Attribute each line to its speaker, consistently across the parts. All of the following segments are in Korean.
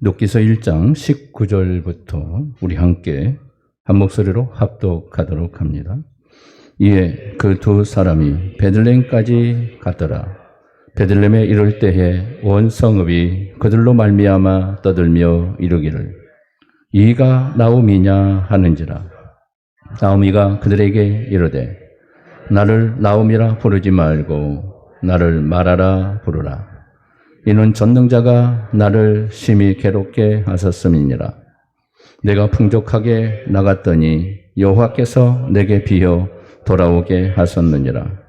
Speaker 1: 욥기서 1장 19절부터 우리 함께 한 목소리로 합독하도록 합니다. 이에 그 두 사람이 베들레헴까지 갔더라. 베들레헴에 이를 때에 온 성읍이 그들로 말미암아 떠들며 이르기를 이가 나오미냐 하는지라. 나오미가 그들에게 이르되 나를 나오미라 부르지 말고 나를 마라라 부르라. 이는 전능자가 나를 심히 괴롭게 하셨음이니라. 내가 풍족하게 나갔더니 여호와께서 내게 비어 돌아오게 하셨느니라.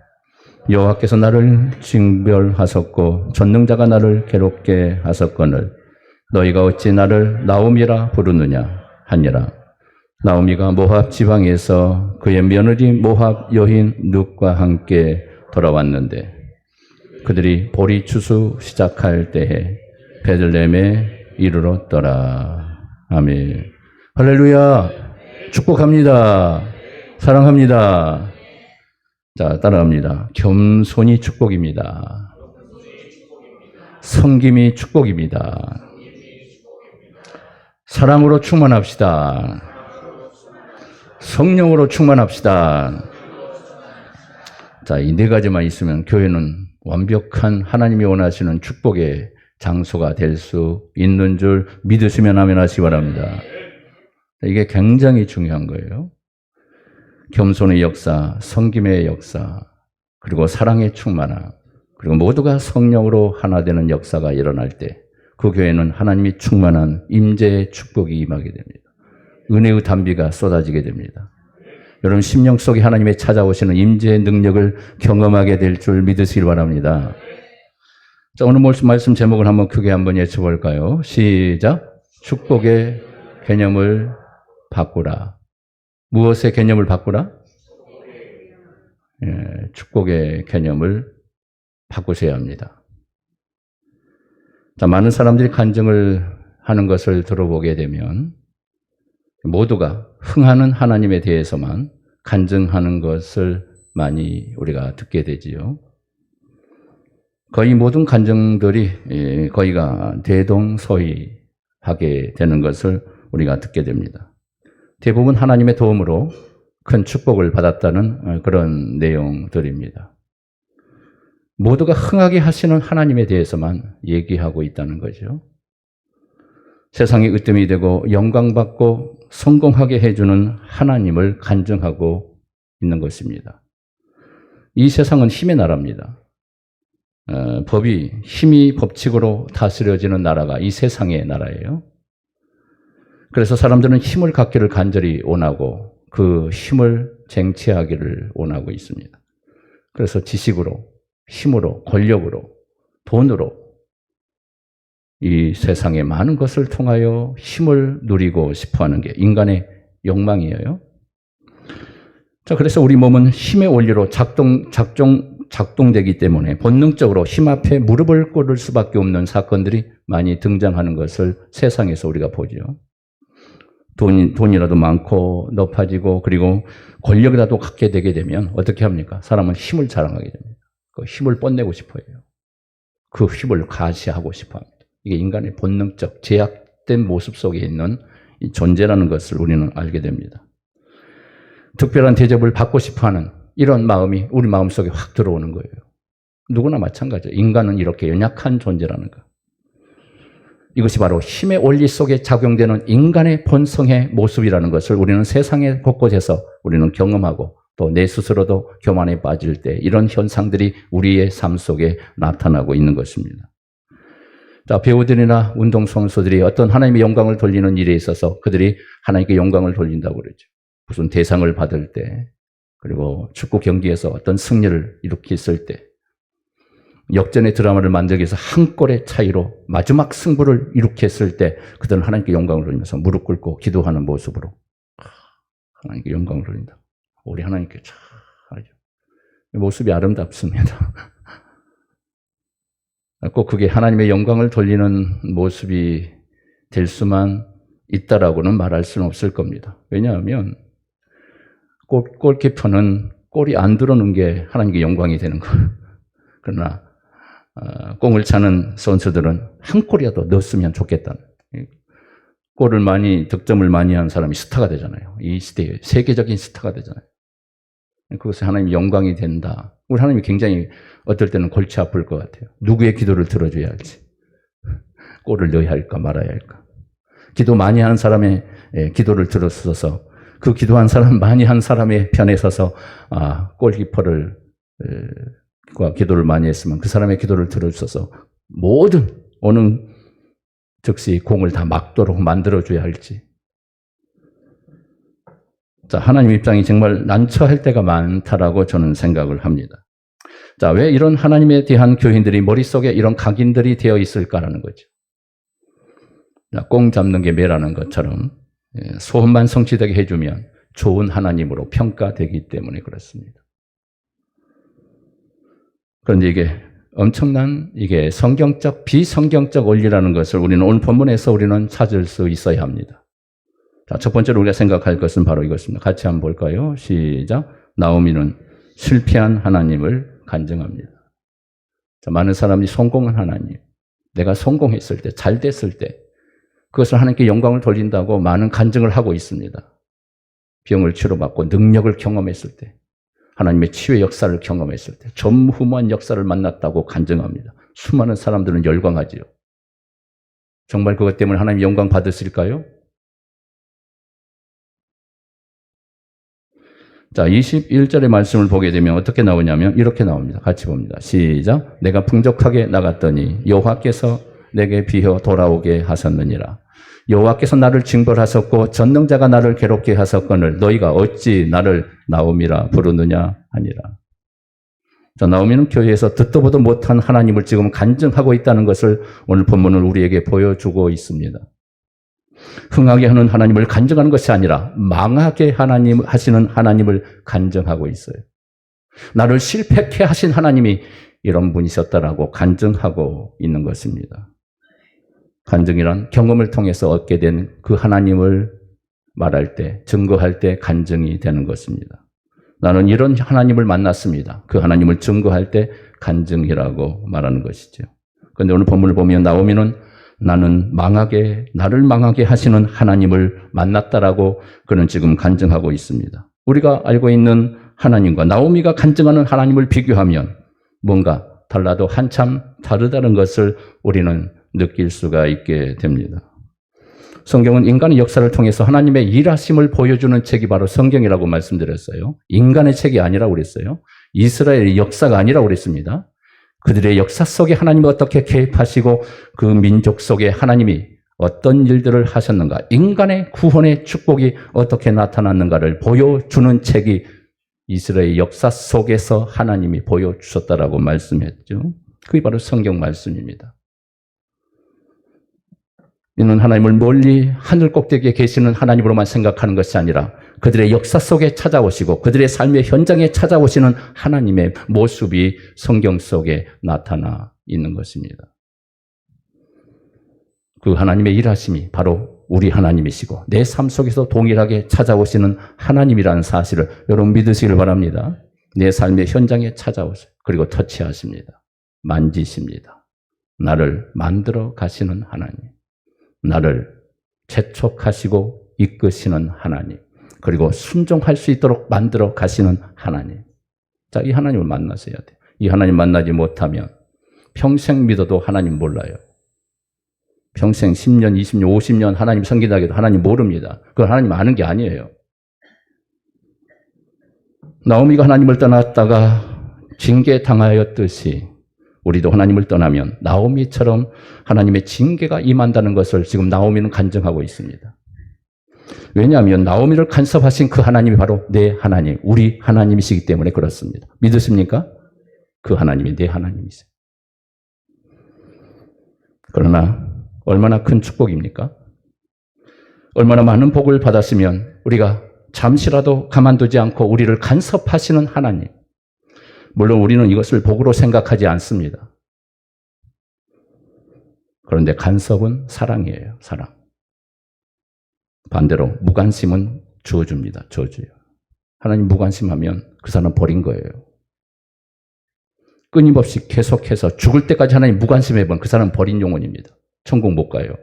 Speaker 1: 여호와께서 나를 징벌하셨고 전능자가 나를 괴롭게 하셨거늘 너희가 어찌 나를 나오미라 부르느냐 하니라. 나오미가 모압 지방에서 그의 며느리 모압 여인 룻과 함께 돌아왔는데 그들이 보리 추수 시작할 때에 베들레헴에 이르렀더라. 아멘. 할렐루야. 축복합니다. 사랑합니다. 자, 따라합니다. 겸손이 축복입니다. 섬김이 축복입니다. 사랑으로 충만합시다. 성령으로 충만합시다. 자, 이 네 가지만 있으면 교회는 완벽한 하나님이 원하시는 축복의 장소가 될 수 있는 줄 믿으시면 아멘 하시기 바랍니다. 이게 굉장히 중요한 거예요. 겸손의 역사, 섬김의 역사, 그리고 사랑의 충만함, 그리고 모두가 성령으로 하나 되는 역사가 일어날 때 그 교회는 하나님이 충만한 임재의 축복이 임하게 됩니다. 은혜의 단비가 쏟아지게 됩니다. 여러분 심령 속에 하나님의 찾아오시는 임재의 능력을 경험하게 될 줄 믿으시길 바랍니다. 자, 오늘 말씀 제목을 한번 크게 한번 외쳐볼까요? 시작. 축복의 개념을 바꾸라. 무엇의 개념을 바꾸라? 축복의 개념을 바꾸셔야 합니다. 자, 많은 사람들이 간증을 하는 것을 들어보게 되면 모두가 흥하는 하나님에 대해서만 간증하는 것을 많이 우리가 듣게 되지요. 거의 모든 간증들이 거의가 대동소이하게 되는 것을 우리가 듣게 됩니다. 대부분 하나님의 도움으로 큰 축복을 받았다는 그런 내용들입니다. 모두가 흥하게 하시는 하나님에 대해서만 얘기하고 있다는 거죠. 세상에 으뜸이 되고 영광받고 성공하게 해주는 하나님을 간증하고 있는 것입니다. 이 세상은 힘의 나라입니다. 법이 힘이 법칙으로 다스려지는 나라가 이 세상의 나라예요. 그래서 사람들은 힘을 갖기를 간절히 원하고 그 힘을 쟁취하기를 원하고 있습니다. 그래서 지식으로, 힘으로, 권력으로, 돈으로 이 세상의 많은 것을 통하여 힘을 누리고 싶어하는 게 인간의 욕망이에요. 자, 그래서 우리 몸은 힘의 원리로 작동되기 때문에 본능적으로 힘 앞에 무릎을 꿇을 수밖에 없는 사건들이 많이 등장하는 것을 세상에서 우리가 보죠. 돈이라도 많고 높아지고 그리고 권력이라도 갖게 되게 되면 어떻게 합니까? 사람은 힘을 자랑하게 됩니다. 그 힘을 뽐내고 싶어요. 그 힘을 가시하고 싶어 합니다. 이게 인간의 본능적 제약된 모습 속에 있는 이 존재라는 것을 우리는 알게 됩니다. 특별한 대접을 받고 싶어하는 이런 마음이 우리 마음속에 확 들어오는 거예요. 누구나 마찬가지예요. 인간은 이렇게 연약한 존재라는 것. 이것이 바로 힘의 원리 속에 작용되는 인간의 본성의 모습이라는 것을 우리는 세상의 곳곳에서 우리는 경험하고 또 내 스스로도 교만에 빠질 때 이런 현상들이 우리의 삶 속에 나타나고 있는 것입니다. 자, 배우들이나 운동선수들이 어떤 하나님의 영광을 돌리는 일에 있어서 그들이 하나님께 영광을 돌린다고 그러죠. 무슨 대상을 받을 때, 그리고 축구 경기에서 어떤 승리를 일으켰을 때, 역전의 드라마를 만들기 위해서 한 골의 차이로 마지막 승부를 일으켰을 때 그들은 하나님께 영광을 돌리면서 무릎 꿇고 기도하는 모습으로 하나님께 영광을 돌린다. 우리 하나님께 참 모습이 아름답습니다. 꼭 그게 하나님의 영광을 돌리는 모습이 될 수만 있다라고는 말할 수는 없을 겁니다. 왜냐하면 골키퍼는 골이 안 들어오는 게 하나님께 영광이 되는 거예요. 그러나 공을 차는 선수들은 한 골이라도 넣었으면 좋겠다는 골을 많이, 득점을 많이 한 사람이 스타가 되잖아요. 이 시대에 세계적인 스타가 되잖아요. 그것이 하나님의 영광이 된다. 우리 하나님이 굉장히 어떨 때는 골치 아플 것 같아요. 누구의 기도를 들어줘야 할지. 골을 넣어야 할까 말아야 할까. 기도 많이 한 사람의 기도를 들었어서 그 기도한 사람, 많이 한 사람의 편에 서서 골키퍼를 기도를 많이 했으면 그 사람의 기도를 들어주셔서 모든 오는 즉시 공을 다 막도록 만들어줘야 할지. 자, 하나님 입장이 정말 난처할 때가 많다라고 저는 생각을 합니다. 자, 왜 이런 하나님에 대한 교인들이 머릿속에 이런 각인들이 되어 있을까라는 거죠. 꽁 잡는 게 매라는 것처럼 소원만 성취되게 해주면 좋은 하나님으로 평가되기 때문에 그렇습니다. 그런데 이게 엄청난 성경적, 비성경적 원리라는 것을 우리는 오늘 본문에서 우리는 찾을 수 있어야 합니다. 자, 첫 번째로 우리가 생각할 것은 바로 이것입니다. 같이 한번 볼까요? 시작. 나오미는 실패한 하나님을 간증합니다. 자, 많은 사람이 성공한 하나님, 내가 성공했을 때, 잘 됐을 때 그것을 하나님께 영광을 돌린다고 많은 간증을 하고 있습니다. 병을 치료받고 능력을 경험했을 때, 하나님의 치유의 역사를 경험했을 때, 전무후무한 역사를 만났다고 간증합니다. 수많은 사람들은 열광하지요. 정말 그것 때문에 하나님 영광 받으실까요? 자, 21절의 말씀을 보게 되면 어떻게 나오냐면 이렇게 나옵니다. 같이 봅니다. 시작. 내가 풍족하게 나갔더니 여호와께서 내게 비어 돌아오게 하셨느니라. 여호와께서 나를 징벌하셨고 전능자가 나를 괴롭게 하셨거늘 너희가 어찌 나를 나오미라 부르느냐 하니라. 자, 나오미는 교회에서 듣도 보도 못한 하나님을 지금 간증하고 있다는 것을 오늘 본문은 우리에게 보여주고 있습니다. 흥하게 하는 하나님을 간증하는 것이 아니라 망하게 하시는 하나님을 간증하고 있어요. 나를 실패케 하신 하나님이 이런 분이셨다라고 간증하고 있는 것입니다. 간증이란 경험을 통해서 얻게 된 그 하나님을 말할 때, 증거할 때 간증이 되는 것입니다. 나는 이런 하나님을 만났습니다. 그 하나님을 증거할 때 간증이라고 말하는 것이죠. 그런데 오늘 본문을 보면 나오미는 나를 망하게 하시는 하나님을 만났다라고 그는 지금 간증하고 있습니다. 우리가 알고 있는 하나님과 나오미가 간증하는 하나님을 비교하면 뭔가 달라도 한참 다르다는 것을 우리는 느낄 수가 있게 됩니다. 성경은 인간의 역사를 통해서 하나님의 일하심을 보여주는 책이 바로 성경이라고 말씀드렸어요. 인간의 책이 아니라고 그랬어요. 이스라엘의 역사가 아니라고 그랬습니다. 그들의 역사 속에 하나님이 어떻게 개입하시고 그 민족 속에 하나님이 어떤 일들을 하셨는가, 인간의 구원의 축복이 어떻게 나타났는가를 보여주는 책이 이스라엘 역사 속에서 하나님이 보여주셨다라고 말씀했죠. 그게 바로 성경 말씀입니다. 이는 하나님을 멀리 하늘 꼭대기에 계시는 하나님으로만 생각하는 것이 아니라 그들의 역사 속에 찾아오시고 그들의 삶의 현장에 찾아오시는 하나님의 모습이 성경 속에 나타나 있는 것입니다. 그 하나님의 일하심이 바로 우리 하나님이시고 내 삶 속에서 동일하게 찾아오시는 하나님이라는 사실을 여러분 믿으시길 바랍니다. 내 삶의 현장에 찾아오세요. 그리고 터치하십니다. 만지십니다. 나를 만들어 가시는 하나님. 나를 재촉하시고 이끄시는 하나님. 그리고 순종할 수 있도록 만들어 가시는 하나님. 자, 이 하나님을 만나셔야 돼요. 이 하나님 만나지 못하면 평생 믿어도 하나님 몰라요. 평생 10년, 20년, 50년 하나님 섬기다가도 하나님 모릅니다. 그건 하나님 아는 게 아니에요. 나오미가 하나님을 떠났다가 징계당하였듯이 우리도 하나님을 떠나면 나오미처럼 하나님의 징계가 임한다는 것을 지금 나오미는 간증하고 있습니다. 왜냐하면 나오미를 간섭하신 그 하나님이 바로 내 하나님, 우리 하나님이시기 때문에 그렇습니다. 믿으십니까? 그 하나님이 내 하나님이세요. 그러나 얼마나 큰 축복입니까? 얼마나 많은 복을 받았으면 우리가 잠시라도 가만두지 않고 우리를 간섭하시는 하나님. 물론 우리는 이것을 복으로 생각하지 않습니다. 그런데 간섭은 사랑이에요. 사랑. 반대로 무관심은 저주입니다. 저주요. 하나님 무관심하면 그 사람 버린 거예요. 끊임없이 계속해서 죽을 때까지 하나님 무관심해보면 그 사람 버린 영혼입니다. 천국 못 가요.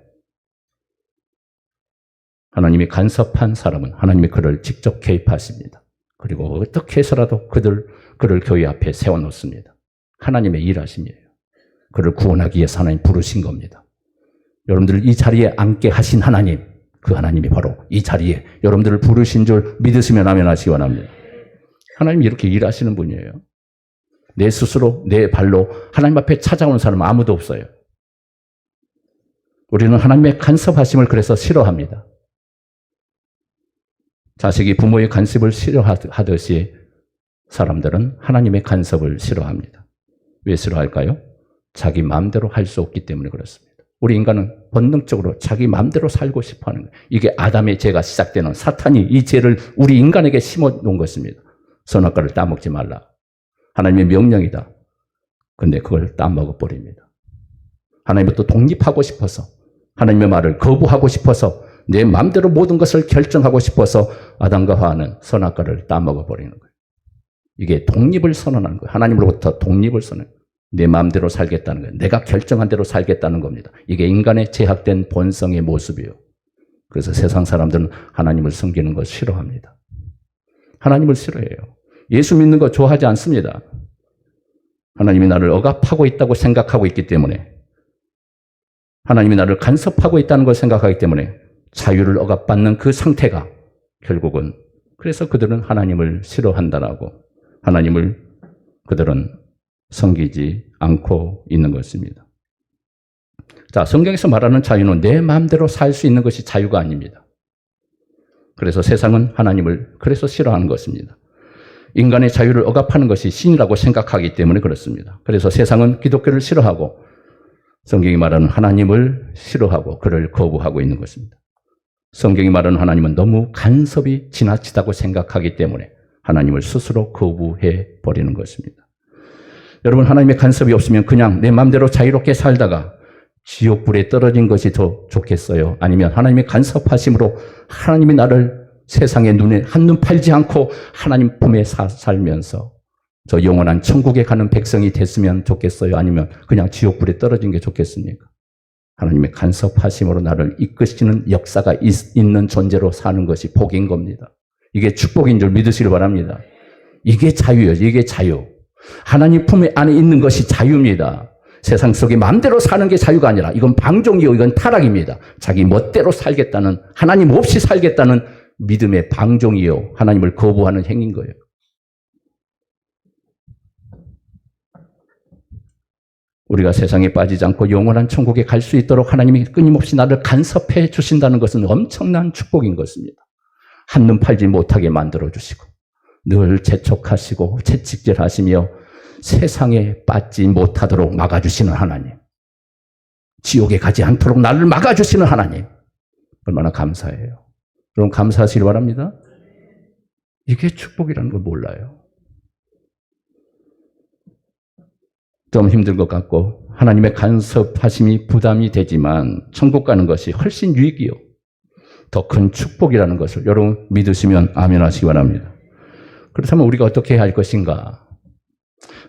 Speaker 1: 하나님이 간섭한 사람은 하나님이 그를 직접 개입하십니다. 그리고 어떻게 해서라도 그를 교회 앞에 세워놓습니다. 하나님의 일하심이에요. 그를 구원하기 위해서 하나님 부르신 겁니다. 여러분들을 이 자리에 앉게 하신 하나님, 그 하나님이 바로 이 자리에 여러분들을 부르신 줄 믿으시면 아멘 하시기 바랍니다. 하나님이 이렇게 일하시는 분이에요. 내 스스로 내 발로 하나님 앞에 찾아오는 사람은 아무도 없어요. 우리는 하나님의 간섭하심을 그래서 싫어합니다. 자식이 부모의 간섭을 싫어하듯이 사람들은 하나님의 간섭을 싫어합니다. 왜 싫어할까요? 자기 마음대로 할 수 없기 때문에 그렇습니다. 우리 인간은 본능적으로 자기 마음대로 살고 싶어 하는 거예요. 이게 아담의 죄가 시작되는 사탄이 이 죄를 우리 인간에게 심어 놓은 것입니다. 선악과를 따먹지 말라. 하나님의 명령이다. 근데 그걸 따먹어 버립니다. 하나님부터 독립하고 싶어서, 하나님의 말을 거부하고 싶어서, 내 마음대로 모든 것을 결정하고 싶어서 아담과 하와는 선악과를 따먹어 버리는 거예요. 이게 독립을 선언하는 거예요. 하나님으로부터 독립을 선언해요. 내 마음대로 살겠다는 거예요. 내가 결정한 대로 살겠다는 겁니다. 이게 인간의 제약된 본성의 모습이에요. 그래서 세상 사람들은 하나님을 섬기는 걸 싫어합니다. 하나님을 싫어해요. 예수 믿는 거 좋아하지 않습니다. 하나님이 나를 억압하고 있다고 생각하고 있기 때문에, 하나님이 나를 간섭하고 있다는 걸 생각하기 때문에 자유를 억압받는 그 상태가 결국은, 그래서 그들은 하나님을 싫어한다라고, 하나님을 그들은 섬기지 않고 있는 것입니다. 자, 성경에서 말하는 자유는 내 마음대로 살 수 있는 것이 자유가 아닙니다. 그래서 세상은 하나님을 그래서 싫어하는 것입니다. 인간의 자유를 억압하는 것이 신이라고 생각하기 때문에 그렇습니다. 그래서 세상은 기독교를 싫어하고 성경이 말하는 하나님을 싫어하고 그를 거부하고 있는 것입니다. 성경이 말하는 하나님은 너무 간섭이 지나치다고 생각하기 때문에 하나님을 스스로 거부해 버리는 것입니다. 여러분, 하나님의 간섭이 없으면 그냥 내 마음대로 자유롭게 살다가 지옥불에 떨어진 것이 더 좋겠어요? 아니면 하나님의 간섭하심으로 하나님이 나를 세상의 눈에 한눈 팔지 않고 하나님 품에 살면서 저 영원한 천국에 가는 백성이 됐으면 좋겠어요? 아니면 그냥 지옥불에 떨어진 게 좋겠습니까? 하나님의 간섭하심으로 나를 이끄시는 역사가 있는 존재로 사는 것이 복인 겁니다. 이게 축복인 줄 믿으시길 바랍니다. 이게 자유예요. 이게 자유. 하나님 품 안에 있는 것이 자유입니다. 세상 속에 마음대로 사는 게 자유가 아니라 이건 방종이요, 이건 타락입니다. 자기 멋대로 살겠다는, 하나님 없이 살겠다는 믿음의 방종이요, 하나님을 거부하는 행위인 거예요. 우리가 세상에 빠지지 않고 영원한 천국에 갈 수 있도록 하나님이 끊임없이 나를 간섭해 주신다는 것은 엄청난 축복인 것입니다. 한눈 팔지 못하게 만들어주시고 늘 재촉하시고 채찍질하시며 세상에 빠지지 못하도록 막아주시는 하나님, 지옥에 가지 않도록 나를 막아주시는 하나님, 얼마나 감사해요. 여러분, 감사하시길 바랍니다. 이게 축복이라는 걸 몰라요. 좀 힘든 것 같고 하나님의 간섭하심이 부담이 되지만 천국 가는 것이 훨씬 유익이요, 더 큰 축복이라는 것을 여러분 믿으시면 아멘 하시기 바랍니다. 그렇다면 우리가 어떻게 해야 할 것인가?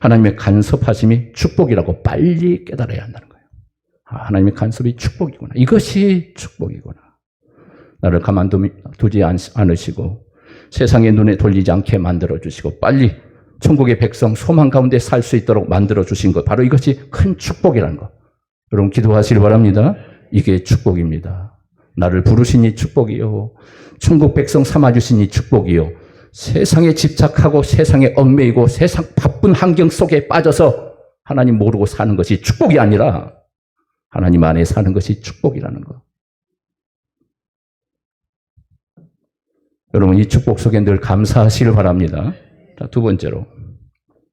Speaker 1: 하나님의 간섭하심이 축복이라고 빨리 깨달아야 한다는 거예요. 하나님의 간섭이 축복이구나. 이것이 축복이구나. 나를 가만두지 않으시고 세상의 눈에 돌리지 않게 만들어주시고 빨리 천국의 백성 소망 가운데 살 수 있도록 만들어주신 것, 바로 이것이 큰 축복이라는 것. 여러분 기도하시길 바랍니다. 이게 축복입니다. 나를 부르시니 축복이요, 천국 백성 삼아주시니 축복이요, 세상에 집착하고 세상에 얽매이고 세상 바쁜 환경 속에 빠져서 하나님 모르고 사는 것이 축복이 아니라 하나님 안에 사는 것이 축복이라는 것. 여러분, 이 축복 속에 늘 감사하시길 바랍니다. 자, 두 번째로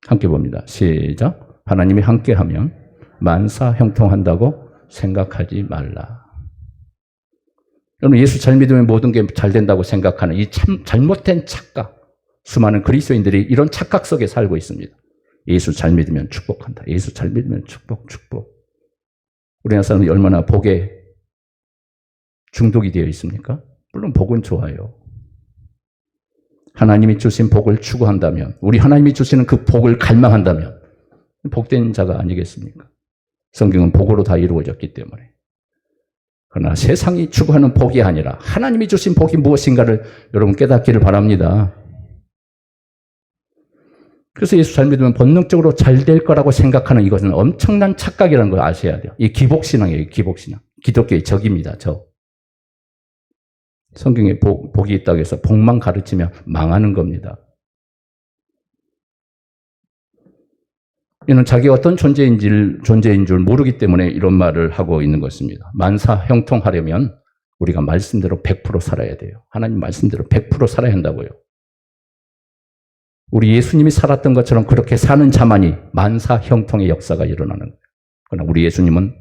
Speaker 1: 함께 봅니다. 시작. 하나님이 함께하면 만사 형통한다고 생각하지 말라. 여러분, 예수 잘 믿으면 모든 게 잘 된다고 생각하는 이 참 잘못된 착각, 수많은 그리스도인들이 이런 착각 속에 살고 있습니다. 예수 잘 믿으면 축복한다. 예수 잘 믿으면 축복. 우리나라 사람이 얼마나 복에 중독이 되어 있습니까? 물론 복은 좋아요. 하나님이 주신 복을 추구한다면, 우리 하나님이 주시는 그 복을 갈망한다면 복된 자가 아니겠습니까? 성경은 복으로 다 이루어졌기 때문에. 그러나 세상이 추구하는 복이 아니라 하나님이 주신 복이 무엇인가를 여러분 깨닫기를 바랍니다. 그래서 예수 잘 믿으면 본능적으로 잘 될 거라고 생각하는 이것은 엄청난 착각이라는 걸 아셔야 돼요. 이 기복신앙이에요. 기복신앙. 기독교의 적입니다. 적. 성경에 복이 있다고 해서 복만 가르치면 망하는 겁니다. 이는 자기가 어떤 존재인 줄 모르기 때문에 이런 말을 하고 있는 것입니다. 만사 형통하려면 우리가 말씀대로 100% 살아야 돼요. 하나님 말씀대로 100% 살아야 한다고요. 우리 예수님이 살았던 것처럼 그렇게 사는 자만이 만사 형통의 역사가 일어나는 거예요. 그러나 우리 예수님은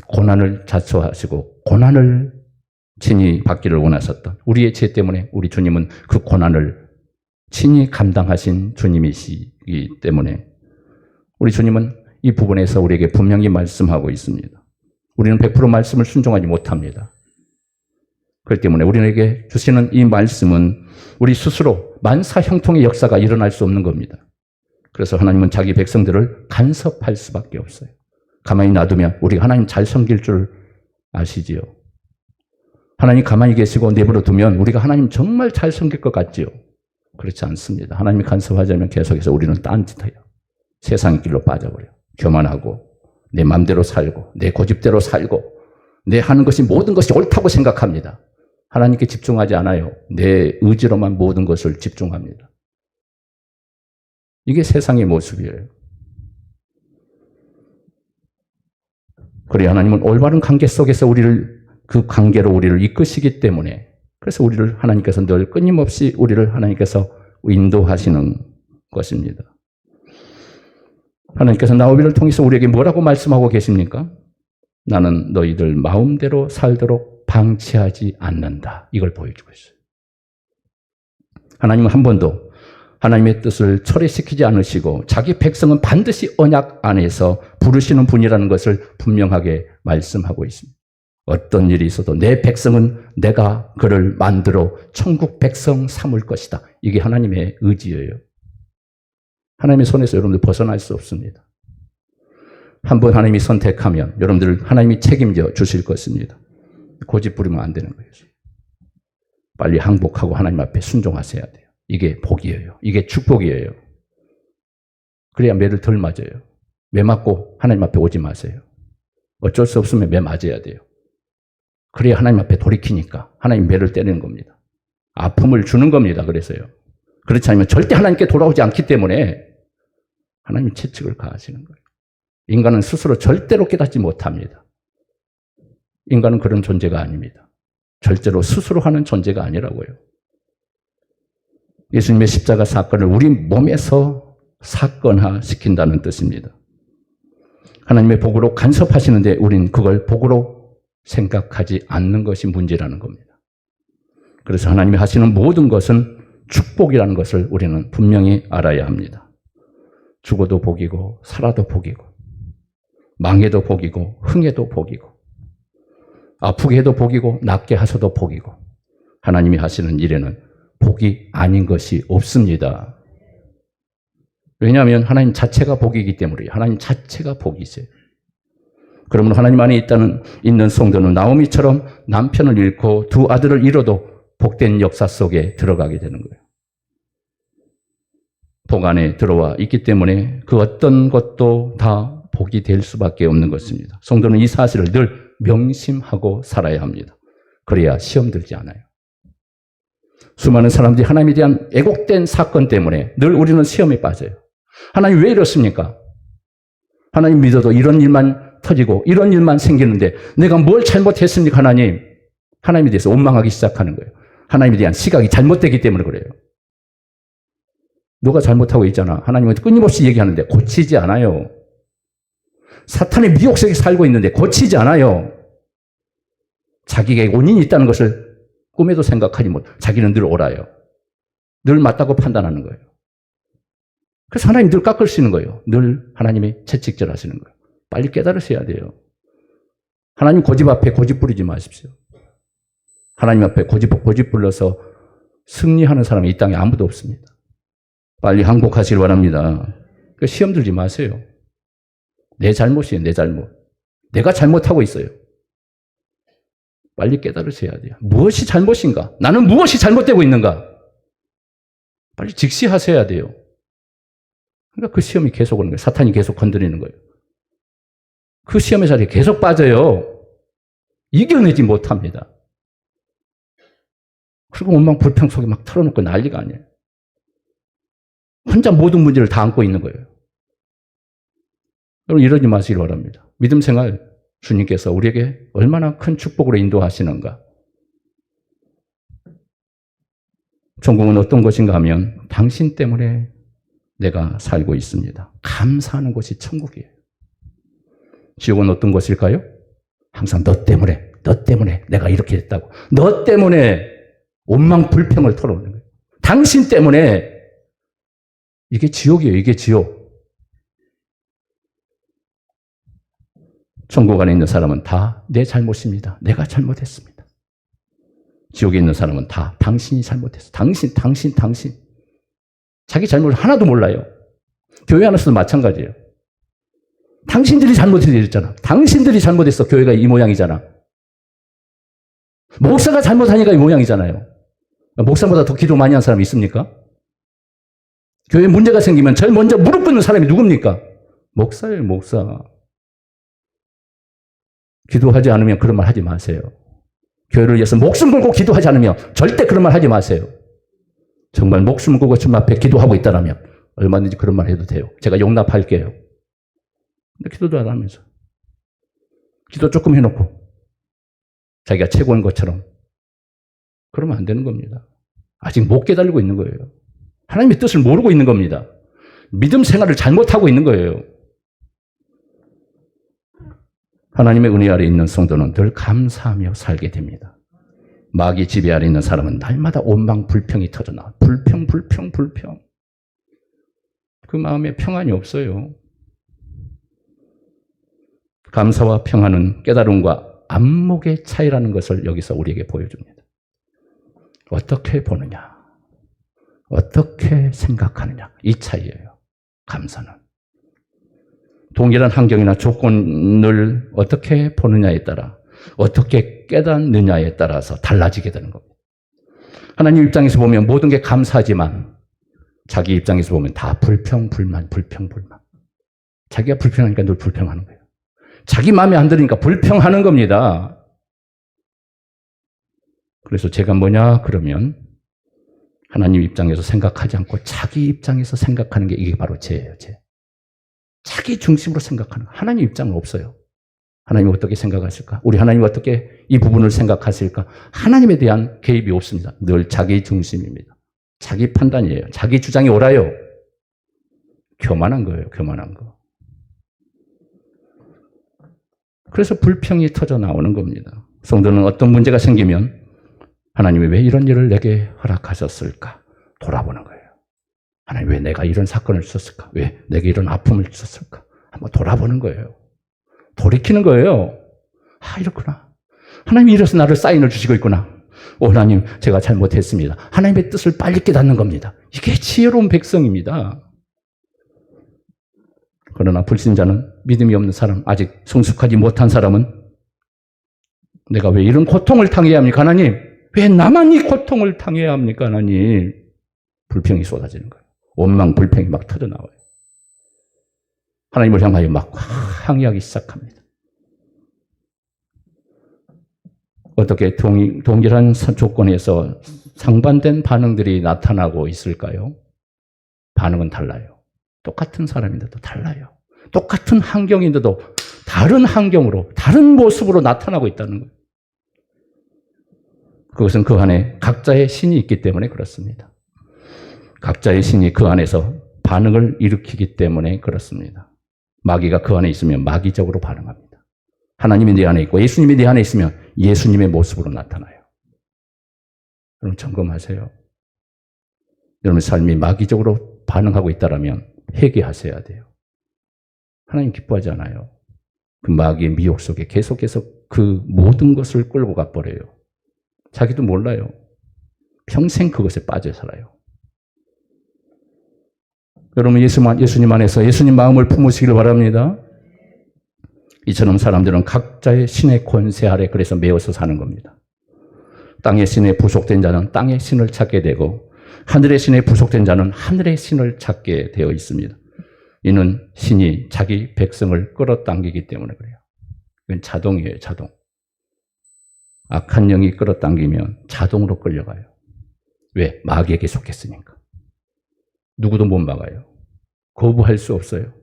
Speaker 1: 고난을 자초하시고 고난을 친히 받기를 원하셨던 우리의 죄 때문에 우리 주님은 그 고난을 친히 감당하신 주님이시기 때문에 우리 주님은 이 부분에서 우리에게 분명히 말씀하고 있습니다. 우리는 100% 말씀을 순종하지 못합니다. 그렇기 때문에 우리에게 주시는 이 말씀은 우리 스스로 만사 형통의 역사가 일어날 수 없는 겁니다. 그래서 하나님은 자기 백성들을 간섭할 수밖에 없어요. 가만히 놔두면 우리가 하나님 잘 섬길 줄 아시지요. 하나님 가만히 계시고 내버려 두면 우리가 하나님 정말 잘 섬길 것 같지요. 그렇지 않습니다. 하나님이 간섭하자면 계속해서 우리는 딴짓해요. 세상의 길로 빠져버려요. 교만하고 내 마음대로 살고 내 고집대로 살고 내 하는 것이 모든 것이 옳다고 생각합니다. 하나님께 집중하지 않아요. 내 의지로만 모든 것을 집중합니다. 이게 세상의 모습이에요. 그래 하나님은 올바른 관계 속에서 그 관계로 우리를 이끄시기 때문에 그래서 우리를 하나님께서 늘 끊임없이 우리를 하나님께서 인도하시는 것입니다. 하나님께서 나오미를 통해서 우리에게 뭐라고 말씀하고 계십니까? 나는 너희들 마음대로 살도록 방치하지 않는다. 이걸 보여주고 있어요. 하나님은 한 번도 하나님의 뜻을 철회시키지 않으시고 자기 백성은 반드시 언약 안에서 부르시는 분이라는 것을 분명하게 말씀하고 있습니다. 어떤 일이 있어도 내 백성은 내가 그를 만들어 천국 백성 삼을 것이다. 이게 하나님의 의지예요. 하나님의 손에서 여러분들 벗어날 수 없습니다. 한번 하나님이 선택하면 여러분들을 하나님이 책임져 주실 것입니다. 고집 부리면 안 되는 거예요. 빨리 항복하고 하나님 앞에 순종하셔야 돼요. 이게 복이에요. 이게 축복이에요. 그래야 매를 덜 맞아요. 매 맞고 하나님 앞에 오지 마세요. 어쩔 수 없으면 매 맞아야 돼요. 그래야 하나님 앞에 돌이키니까 하나님 매를 때리는 겁니다. 아픔을 주는 겁니다. 그래서요. 그렇지 않으면 절대 하나님께 돌아오지 않기 때문에 하나님이 채찍을 가하시는 거예요. 인간은 스스로 절대로 깨닫지 못합니다. 인간은 그런 존재가 아닙니다. 절대로 스스로 하는 존재가 아니라고요. 예수님의 십자가 사건을 우리 몸에서 사건화시킨다는 뜻입니다. 하나님의 복으로 간섭하시는데 우린 그걸 복으로 생각하지 않는 것이 문제라는 겁니다. 그래서 하나님이 하시는 모든 것은 축복이라는 것을 우리는 분명히 알아야 합니다. 죽어도 복이고 살아도 복이고 망해도 복이고 흥해도 복이고 아프게 해도 복이고 낫게 하셔도 복이고 하나님이 하시는 일에는 복이 아닌 것이 없습니다. 왜냐하면 하나님 자체가 복이기 때문에 하나님 자체가 복이세요. 그러면 하나님 안에 있는 성도는 나오미처럼 남편을 잃고 두 아들을 잃어도 복된 역사 속에 들어가게 되는 거예요. 복 안에 들어와 있기 때문에 그 어떤 것도 다 복이 될 수밖에 없는 것입니다. 성도는 이 사실을 늘 명심하고 살아야 합니다. 그래야 시험 들지 않아요. 수많은 사람들이 하나님에 대한 애곡된 사건 때문에 늘 우리는 시험에 빠져요. 하나님 왜 이렇습니까? 하나님 믿어도 이런 일만 터지고 이런 일만 생기는데 내가 뭘 잘못했습니까? 하나님. 하나님에 대해서 원망하기 시작하는 거예요. 하나님에 대한 시각이 잘못되기 때문에 그래요. 누가 잘못하고 있잖아. 하나님은 끊임없이 얘기하는데 고치지 않아요. 사탄의 미혹 속에 살고 있는데 고치지 않아요. 자기에게 원인이 있다는 것을 꿈에도 생각하지 못. 자기는 늘 옳아요. 늘 맞다고 판단하는 거예요. 그래서 하나님 늘 깎으시는 거예요. 늘 하나님이 채찍질 하시는 거예요. 빨리 깨달으셔야 돼요. 하나님 고집 앞에 고집 부리지 마십시오. 하나님 앞에 고집 불러서 승리하는 사람이 이 땅에 아무도 없습니다. 빨리 항복하시길 바랍니다. 시험 들지 마세요. 내 잘못이에요. 내 잘못. 내가 잘못하고 있어요. 빨리 깨달으셔야 돼요. 무엇이 잘못인가? 나는 무엇이 잘못되고 있는가? 빨리 직시하셔야 돼요. 그러니까 그 시험이 계속 오는 거예요. 사탄이 계속 건드리는 거예요. 그 시험의 자리에 계속 빠져요. 이겨내지 못합니다. 그리고 원망 불평 속에 막 털어놓고 난리가 아니에요. 혼자 모든 문제를 다 안고 있는 거예요. 여러분 이러지 마시길 바랍니다. 믿음 생활 주님께서 우리에게 얼마나 큰 축복으로 인도하시는가. 천국은 어떤 것인가 하면 당신 때문에 내가 살고 있습니다. 감사하는 것이 천국이에요. 지옥은 어떤 것일까요? 항상 너 때문에 내가 이렇게 됐다고. 너 때문에 원망 불평을 털어오는 거예요. 당신 때문에. 이게 지옥이에요. 이게 지옥. 천국 안에 있는 사람은 다 내 잘못입니다. 내가 잘못했습니다. 지옥에 있는 사람은 다 당신이 잘못했어. 당신. 자기 잘못을 하나도 몰라요. 교회 안에서도 마찬가지예요. 당신들이 잘못해서 이랬잖아. 당신들이 잘못했어. 교회가 이 모양이잖아. 목사가 잘못하니까 이 모양이잖아요. 목사보다 더 기도 많이 한 사람이 있습니까? 교회에 문제가 생기면 제일 먼저 무릎 꿇는 사람이 누굽니까? 목사예요, 목사. 기도하지 않으면 그런 말 하지 마세요. 교회를 위해서 목숨 걸고 기도하지 않으면 절대 그런 말 하지 마세요. 정말 목숨 걸고 주님 앞에 기도하고 있다면 얼마든지 그런 말 해도 돼요. 제가 용납할게요. 근데 기도도 안 하면서 기도 조금 해놓고 자기가 최고인 것처럼 그러면 안 되는 겁니다. 아직 못 깨달고 있는 거예요. 하나님의 뜻을 모르고 있는 겁니다. 믿음 생활을 잘못하고 있는 거예요. 하나님의 은혜 아래 있는 성도는 늘 감사하며 살게 됩니다. 마귀 지배 아래 있는 사람은 날마다 원망 불평이 터져나와. 불평. 그 마음에 평안이 없어요. 감사와 평안은 깨달음과 안목의 차이라는 것을 여기서 우리에게 보여줍니다. 어떻게 보느냐, 어떻게 생각하느냐, 이 차이예요. 감사는. 동일한 환경이나 조건을 어떻게 보느냐에 따라, 어떻게 깨닫느냐에 따라서 달라지게 되는 겁니다. 하나님 입장에서 보면 모든 게 감사하지만 자기 입장에서 보면 다 불평, 불만. 자기가 불평하니까 늘 불평하는 거예요. 자기 마음에 안 들으니까 불평하는 겁니다. 그래서 제가 뭐냐 그러면 하나님 입장에서 생각하지 않고 자기 입장에서 생각하는 게 이게 바로 죄예요. 죄. 자기 중심으로 생각하는 거. 하나님 입장은 없어요. 하나님 어떻게 생각하실까? 우리 하나님 어떻게 이 부분을 생각하실까? 하나님에 대한 개입이 없습니다. 늘 자기 중심입니다. 자기 판단이에요. 자기 주장이 옳아요. 교만한 거예요. 교만한 거. 그래서 불평이 터져 나오는 겁니다. 성도는 어떤 문제가 생기면 하나님이 왜 이런 일을 내게 허락하셨을까? 돌아보는 거예요. 하나님 왜 내가 이런 사건을 썼을까? 왜 내게 이런 아픔을 줬을까? 한번 돌아보는 거예요. 돌이키는 거예요. 아, 이렇구나. 하나님이 이래서 나를 사인을 주시고 있구나. 오, 하나님, 제가 잘못했습니다. 하나님의 뜻을 빨리 깨닫는 겁니다. 이게 지혜로운 백성입니다. 그러나 불신자는, 믿음이 없는 사람, 아직 성숙하지 못한 사람은 내가 왜 이런 고통을 당해야 합니까, 하나님? 왜 나만 이 고통을 당해야 합니까, 하나님? 불평이 쏟아지는 거예요. 원망, 불평이 막 터져나와요. 하나님을 향하여 막 항의하기 시작합니다. 어떻게 동일한 조건에서 상반된 반응들이 나타나고 있을까요? 반응은 달라요. 똑같은 사람인데도 달라요. 똑같은 환경인데도 다른 환경으로, 다른 모습으로 나타나고 있다는 거예요. 그것은 그 안에 각자의 신이 있기 때문에 그렇습니다. 각자의 신이 그 안에서 반응을 일으키기 때문에 그렇습니다. 마귀가 그 안에 있으면 마귀적으로 반응합니다. 하나님이 내 안에 있고 예수님이 내 안에 있으면 예수님의 모습으로 나타나요. 여러분 점검하세요. 여러분 삶이 마귀적으로 반응하고 있다면 회개하셔야 돼요. 하나님 기뻐하지 않아요. 그 마귀의 미혹 속에 계속해서 그 모든 것을 끌고 가버려요. 자기도 몰라요. 평생 그것에 빠져 살아요. 여러분 예수님 안에서 예수님 마음을 품으시길 바랍니다. 이처럼 사람들은 각자의 신의 권세 아래 그래서 매어서 사는 겁니다. 땅의 신에 부속된 자는 땅의 신을 찾게 되고 하늘의 신에 부속된 자는 하늘의 신을 찾게 되어 있습니다. 이는 신이 자기 백성을 끌어당기기 때문에 그래요. 이건 자동이에요, 자동. 악한 영이 끌어당기면 자동으로 끌려가요. 왜? 마귀에게 속했으니까. 누구도 못 막아요. 거부할 수 없어요.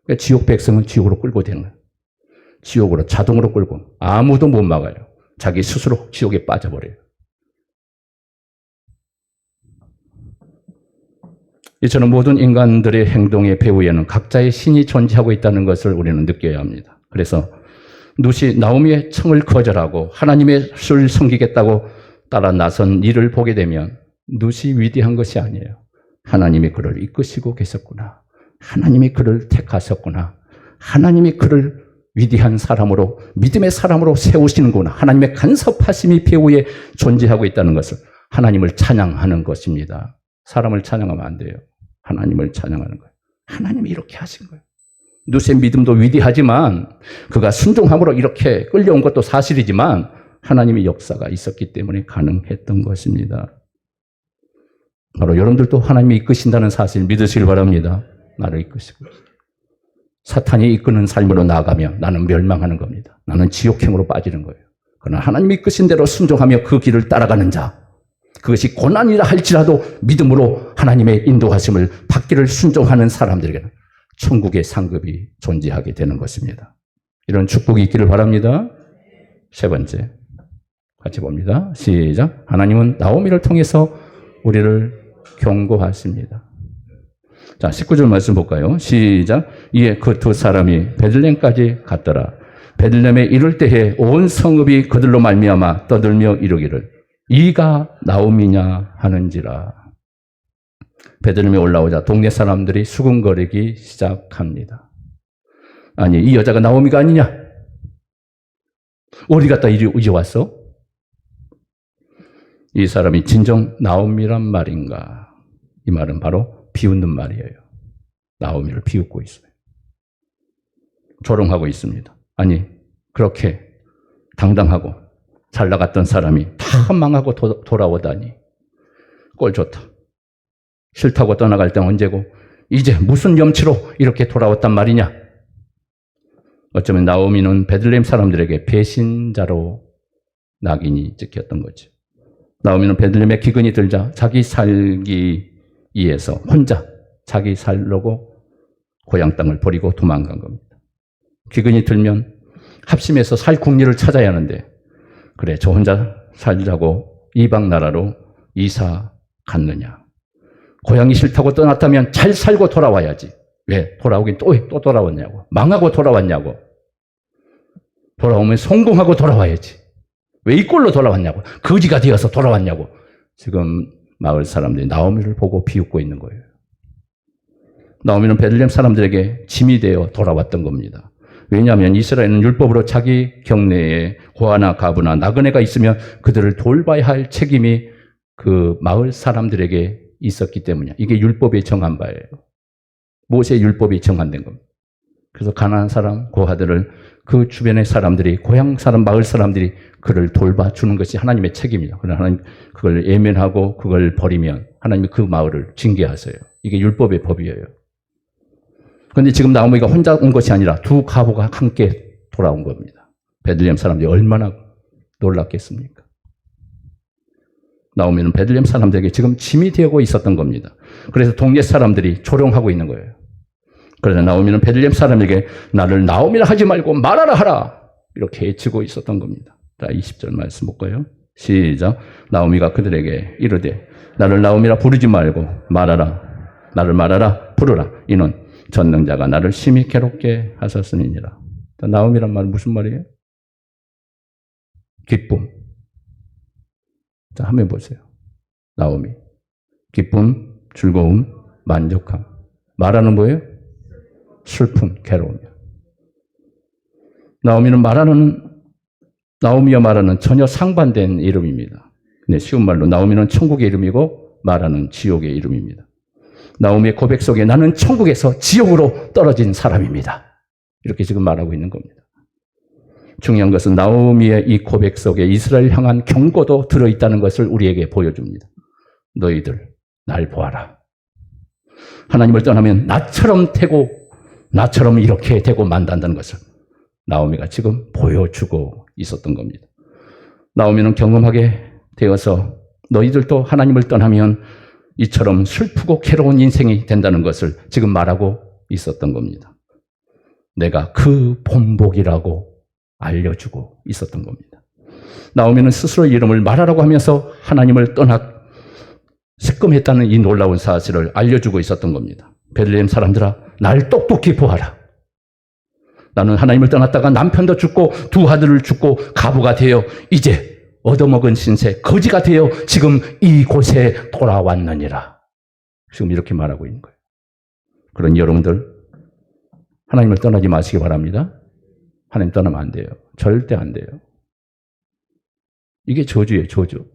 Speaker 1: 그러니까 지옥 백성은 지옥으로 끌고 되는 거예요. 지옥으로 자동으로 끌고 아무도 못 막아요. 자기 스스로 지옥에 빠져버려요. 이처럼 모든 인간들의 행동의 배후에는 각자의 신이 존재하고 있다는 것을 우리는 느껴야 합니다. 그래서 룻이 나오미의 청을 거절하고 하나님의 수를 섬기겠다고 따라 나선 일을 보게 되면 룻이 위대한 것이 아니에요. 하나님이 그를 이끄시고 계셨구나. 하나님이 그를 택하셨구나. 하나님이 그를 위대한 사람으로, 믿음의 사람으로 세우시는구나. 하나님의 간섭하심이 배후에 존재하고 있다는 것을 하나님을 찬양하는 것입니다. 사람을 찬양하면 안 돼요. 하나님을 찬양하는 거예요. 하나님이 이렇게 하신 거예요. 룻의 믿음도 위대하지만 그가 순종함으로 이렇게 끌려온 것도 사실이지만 하나님의 역사가 있었기 때문에 가능했던 것입니다. 바로 여러분들도 하나님이 이끄신다는 사실 믿으시길 바랍니다. 나를 이끄시고 사탄이 이끄는 삶으로 나아가면 나는 멸망하는 겁니다. 나는 지옥행으로 빠지는 거예요. 그러나 하나님이 이끄신 대로 순종하며 그 길을 따라가는 자, 그것이 고난이라 할지라도 믿음으로 하나님의 인도하심을 받기를 순종하는 사람들에게는 천국의 상급이 존재하게 되는 것입니다. 이런 축복이 있기를 바랍니다. 세 번째, 같이 봅니다. 시작. 하나님은 나오미를 통해서 우리를 경고하십니다. 자, 19절 말씀 볼까요? 시작. 이에 그 두 사람이 베들레헴까지 갔더라. 베들레헴에 이를 때에 온 성읍이 그들로 말미암아 떠들며 이르기를 이가 나오미냐 하는지라. 베들레헴에 올라오자 동네 사람들이 수군거리기 시작합니다. 아니, 이 여자가 나오미가 아니냐? 어디 갔다 이리 왔어? 이 사람이 진정 나오미란 말인가? 이 말은 바로 비웃는 말이에요. 나오미를 비웃고 있어요. 조롱하고 있습니다. 아니, 그렇게 당당하고 잘 나갔던 사람이 다 망하고 돌아오다니 꼴 좋다. 싫다고 떠나갈 땐 언제고 이제 무슨 염치로 이렇게 돌아왔단 말이냐. 어쩌면 나오미는 베들레헴 사람들에게 배신자로 낙인이 찍혔던 거죠. 나오미는 베들레헴에 기근이 들자 자기 살기 위해서 혼자 자기 살려고 고향 땅을 버리고 도망간 겁니다. 기근이 들면 합심해서 살 국리를 찾아야 하는데 그래, 저 혼자 살자고 이방 나라로 이사 갔느냐. 고향이 싫다고 떠났다면 잘 살고 돌아와야지. 왜? 돌아오긴 또 돌아왔냐고. 망하고 돌아왔냐고. 돌아오면 성공하고 돌아와야지. 왜 이 꼴로 돌아왔냐고. 거지가 되어서 돌아왔냐고. 지금 마을 사람들이 나오미를 보고 비웃고 있는 거예요. 나오미는 베들레헴 사람들에게 짐이 되어 돌아왔던 겁니다. 왜냐하면 이스라엘은 율법으로 자기 경내에 고아나 가부나 나그네가 있으면 그들을 돌봐야 할 책임이 그 마을 사람들에게 있었기 때문이야. 이게 율법이 정한 바예요. 모세의 율법이 정한된 겁니다. 그래서 가난한 사람, 고아들을 그 주변의 사람들이, 고향 사람, 마을 사람들이 그를 돌봐주는 것이 하나님의 책임이다. 그러나 하나님 그걸 예면하고 그걸 버리면 하나님이 그 마을을 징계하세요. 이게 율법의 법이에요. 그런데 지금 나오미가 혼자 온 것이 아니라 두 가부가 함께 돌아온 겁니다. 베들레헴 사람들이 얼마나 놀랐겠습니까? 나오미는 베들레헴 사람들에게 지금 짐이 되고 있었던 겁니다. 그래서 동네 사람들이 조롱하고 있는 거예요. 그래서 나오미는 베들레헴 사람에게 나를 나오미라 하지 말고 말하라 하라 이렇게 외치고 있었던 겁니다. 자, 20절 말씀 볼까요? 시작. 나오미가 그들에게 이르되 나를 나오미라 부르지 말고 말하라. 나를 말하라 부르라. 이는 전능자가 나를 심히 괴롭게 하셨음이니라. 자, 나오미란 말은 무슨 말이에요? 기쁨. 자, 한번 보세요. 나오미. 기쁨, 즐거움, 만족함. 말하는 뭐예요? 슬픔, 괴로움이야. 나오미와 말하는 전혀 상반된 이름입니다. 근데 쉬운 말로 나오미는 천국의 이름이고 말하는 지옥의 이름입니다. 나오미의 고백 속에 나는 천국에서 지옥으로 떨어진 사람입니다. 이렇게 지금 말하고 있는 겁니다. 중요한 것은 나오미의 이 고백 속에 이스라엘 향한 경고도 들어있다는 것을 우리에게 보여줍니다. 너희들 날 보아라. 하나님을 떠나면 나처럼 되고 나처럼 이렇게 되고 만단다는 것을 나오미가 지금 보여주고 있었던 겁니다. 나오미는 경험하게 되어서 너희들도 하나님을 떠나면 이처럼 슬프고 괴로운 인생이 된다는 것을 지금 말하고 있었던 겁니다. 내가 그 본복이라고 알려주고 있었던 겁니다. 나오미는 스스로 이름을 말하라고 하면서 하나님을 떠나 새끔했다는 이 놀라운 사실을 알려주고 있었던 겁니다. 베들레헴 사람들아, 날 똑똑히 보아라. 나는 하나님을 떠났다가 남편도 죽고 두 아들을 죽고 가부가 되어 이제 얻어먹은 신세 거지가 되어 지금 이곳에 돌아왔느니라. 지금 이렇게 말하고 있는 거예요. 그런 여러분들 하나님을 떠나지 마시기 바랍니다. 하나님 떠나면 안 돼요. 절대 안 돼요. 이게 저주예요, 저주.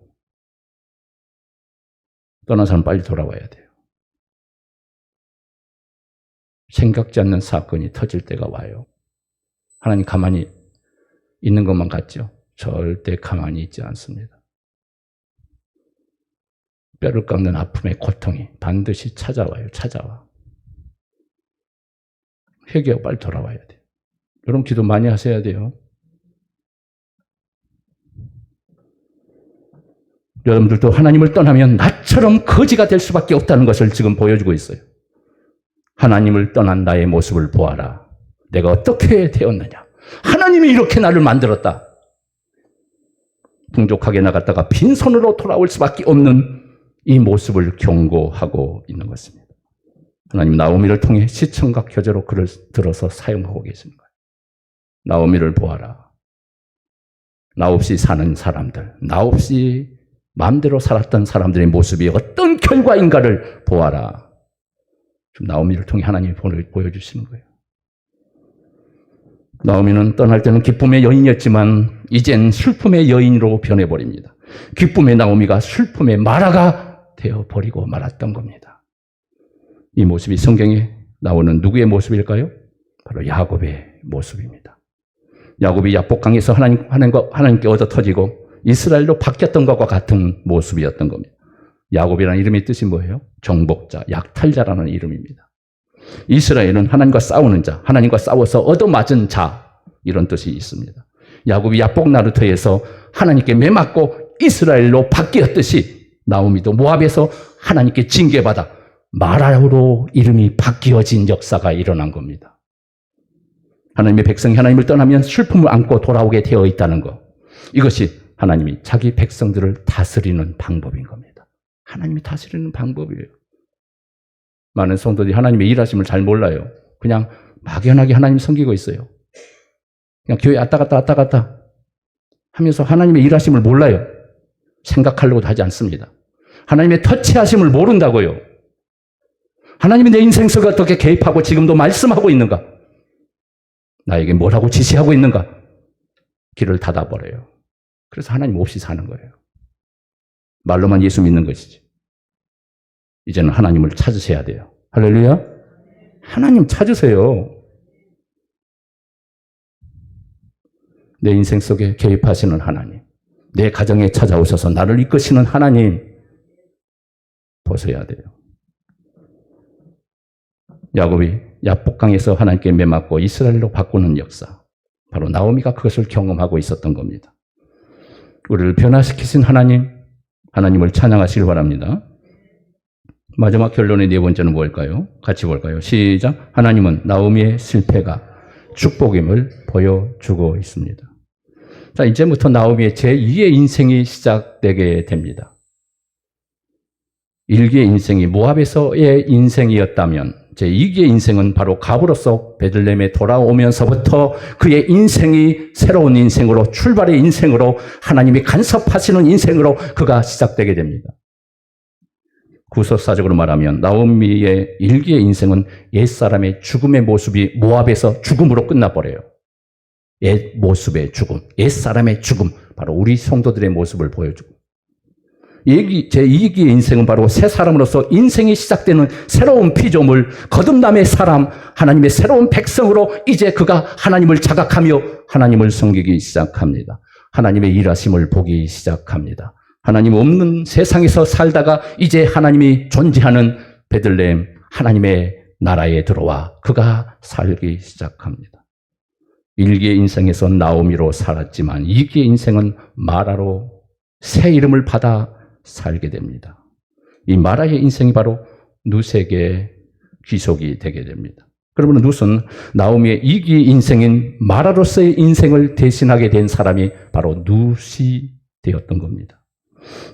Speaker 1: 떠난 사람 빨리 돌아와야 돼요. 생각지 않는 사건이 터질 때가 와요. 하나님 가만히 있는 것만 같죠? 절대 가만히 있지 않습니다. 뼈를 깎는 아픔의 고통이 반드시 찾아와요. 찾아와. 회개하고 빨리 돌아와야 돼요. 여러분 기도 많이 하셔야 돼요. 여러분들도 하나님을 떠나면 나처럼 거지가 될 수밖에 없다는 것을 지금 보여주고 있어요. 하나님을 떠난 나의 모습을 보아라. 내가 어떻게 되었느냐. 하나님이 이렇게 나를 만들었다. 풍족하게 나갔다가 빈손으로 돌아올 수밖에 없는 이 모습을 경고하고 있는 것입니다. 하나님 나오미를 통해 시청각 교재로 글을 들어서 사용하고 계시는 거예요. 나오미를 보아라. 나 없이 사는 사람들, 나 없이 마음대로 살았던 사람들의 모습이 어떤 결과인가를 보아라. 지금 나오미를 통해 하나님이 보여주시는 거예요. 나오미는 떠날 때는 기쁨의 여인이었지만 이젠 슬픔의 여인으로 변해버립니다. 기쁨의 나오미가 슬픔의 마라가 되어버리고 말았던 겁니다. 이 모습이 성경에 나오는 누구의 모습일까요? 바로 야곱의 모습입니다. 야곱이 야복강에서 하나님께 얻어 터지고 이스라엘로 바뀌었던 것과 같은 모습이었던 겁니다. 야곱이라는 이름의 뜻이 뭐예요? 정복자, 약탈자라는 이름입니다. 이스라엘은 하나님과 싸우는 자, 하나님과 싸워서 얻어맞은 자, 이런 뜻이 있습니다. 야곱이 야복 나루터에서 하나님께 매맞고 이스라엘로 바뀌었듯이 나오미도 모압에서 하나님께 징계받아 마라로 이름이 바뀌어진 역사가 일어난 겁니다. 하나님의 백성이 하나님을 떠나면 슬픔을 안고 돌아오게 되어 있다는 것. 이것이 하나님이 자기 백성들을 다스리는 방법인 겁니다. 하나님이 다스리는 방법이에요. 많은 성도들이 하나님의 일하심을 잘 몰라요. 그냥 막연하게 하나님 섬기고 있어요. 그냥 교회 왔다 갔다 하면서 하나님의 일하심을 몰라요. 생각하려고도 하지 않습니다. 하나님의 터치하심을 모른다고요. 하나님이 내 인생 속에 어떻게 개입하고 지금도 말씀하고 있는가? 나에게 뭐라고 지시하고 있는가? 길을 닫아버려요. 그래서 하나님 없이 사는 거예요. 말로만 예수 믿는 것이지. 이제는 하나님을 찾으셔야 돼요. 할렐루야. 하나님 찾으세요. 내 인생 속에 개입하시는 하나님, 내 가정에 찾아오셔서 나를 이끄시는 하나님 보셔야 돼요. 야곱이 야복강에서 하나님께 매맞고 이스라엘로 바꾸는 역사, 바로 나오미가 그것을 경험하고 있었던 겁니다. 우리를 변화시키신 하나님, 하나님을 찬양하시길 바랍니다. 마지막 결론의 네 번째는 뭘까요? 같이 볼까요? 시작. 하나님은 나오미의 실패가 축복임을 보여주고 있습니다. 자, 이제부터 나오미의 제2의 인생이 시작되게 됩니다. 1기의 인생이 모압에서의 인생이었다면 제2기의 인생은 바로 가부로서 베들레헴에 돌아오면서부터 그의 인생이 새로운 인생으로, 출발의 인생으로, 하나님이 간섭하시는 인생으로 그가 시작되게 됩니다. 구속사적으로 말하면 나오미의 1기의 인생은 옛사람의 죽음의 모습이 모압에서 죽음으로 끝나버려요. 옛 모습의 죽음, 옛사람의 죽음, 바로 우리 성도들의 모습을 보여주고, 제2기의 인생은 바로 새 사람으로서 인생이 시작되는 새로운 피조물, 거듭남의 사람, 하나님의 새로운 백성으로 이제 그가 하나님을 자각하며 하나님을 섬기기 시작합니다. 하나님의 일하심을 보기 시작합니다. 하나님 없는 세상에서 살다가 이제 하나님이 존재하는 베들레헴 하나님의 나라에 들어와 그가 살기 시작합니다. 1기의 인생에서 나오미로 살았지만 2기의 인생은 마라로 새 이름을 받아 살게 됩니다. 이 마라의 인생이 바로 룻에게 귀속이 되게 됩니다. 그러면 룻은 나오미의 2기의 인생인 마라로서의 인생을 대신하게 된 사람이 바로 룻이 되었던 겁니다.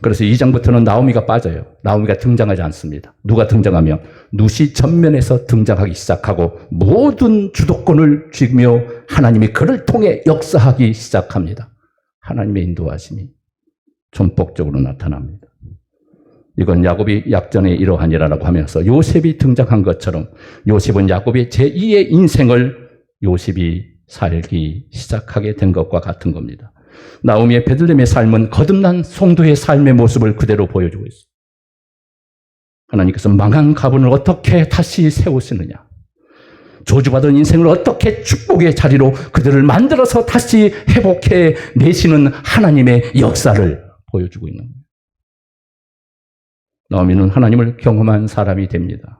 Speaker 1: 그래서 2장부터는 나오미가 빠져요. 나오미가 등장하지 않습니다. 누가 등장하면 룻이 전면에서 등장하기 시작하고 모든 주도권을 쥐며 하나님이 그를 통해 역사하기 시작합니다. 하나님의 인도하심이 전폭적으로 나타납니다. 이건 야곱이 약전의 이러하니라라고 하면서 요셉이 등장한 것처럼 요셉은 야곱의 제2의 인생을 요셉이 살기 시작하게 된 것과 같은 겁니다. 나오미의 베들레헴의 삶은 거듭난 성도의 삶의 모습을 그대로 보여주고 있습니다. 하나님께서 망한 가문을 어떻게 다시 세우시느냐, 저주받은 인생을 어떻게 축복의 자리로 그들을 만들어서 다시 회복해 내시는 하나님의 역사를 보여주고 있는 거예요. 나오미는 하나님을 경험한 사람이 됩니다.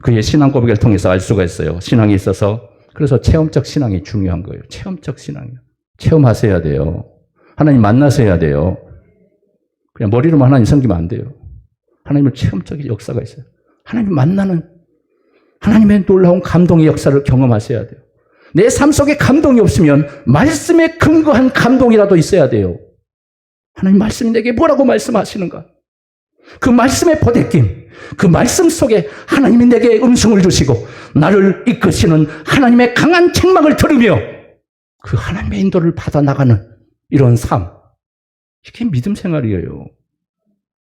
Speaker 1: 그의 신앙 고백을 통해서 알 수가 있어요. 신앙이 있어서. 그래서 체험적 신앙이 중요한 거예요. 체험적 신앙이요. 체험하셔야 돼요. 하나님 만나셔야 돼요. 그냥 머리로만 하나님 섬기면 안 돼요. 하나님을 체험적인 역사가 있어요. 하나님 만나는 하나님의 놀라운 감동의 역사를 경험하셔야 돼요. 내 삶 속에 감동이 없으면 말씀에 근거한 감동이라도 있어야 돼요. 하나님 말씀이 내게 뭐라고 말씀하시는가? 그 말씀의 보댓낌, 그 말씀 속에 하나님이 내게 음성을 주시고 나를 이끄시는 하나님의 강한 책망을 들으며 그 하나님의 인도를 받아 나가는 이런 삶, 이게 믿음 생활이에요.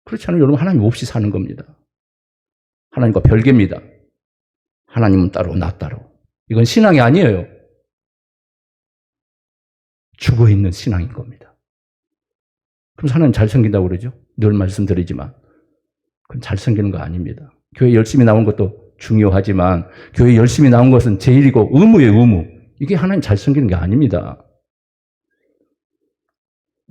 Speaker 1: 그렇지 않으면 여러분 하나님 없이 사는 겁니다. 하나님과 별개입니다. 하나님은 따로 나 따로. 이건 신앙이 아니에요. 죽어있는 신앙인 겁니다. 그럼 하나님 잘 섬긴다고 그러죠? 늘 말씀드리지만 그건 잘 섬기는 거 아닙니다. 교회 열심히 나온 것도 중요하지만 교회 열심히 나온 것은 제일이고 의무예요, 의무. 이게 하나님 잘 섬기는 게 아닙니다.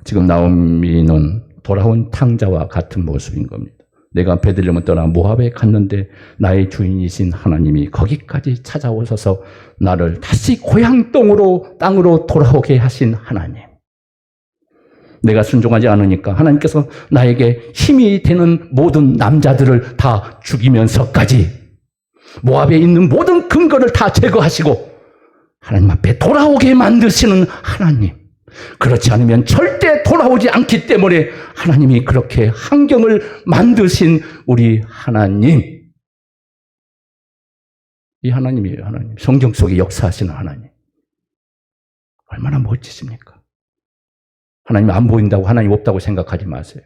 Speaker 1: 지금 나오미는 돌아온 탕자와 같은 모습인 겁니다. 내가 베들레헴을 떠나 모압에 갔는데 나의 주인이신 하나님이 거기까지 찾아오셔서 나를 다시 고향 땅으로 돌아오게 하신 하나님. 내가 순종하지 않으니까 하나님께서 나에게 힘이 되는 모든 남자들을 다 죽이면서까지 모압에 있는 모든 근거를 다 제거하시고 하나님 앞에 돌아오게 만드시는 하나님. 그렇지 않으면 절대 돌아오지 않기 때문에 하나님이 그렇게 환경을 만드신 우리 하나님. 이 하나님이에요, 하나님. 성경 속에 역사하시는 하나님. 얼마나 멋지십니까? 하나님 안 보인다고 하나님 없다고 생각하지 마세요.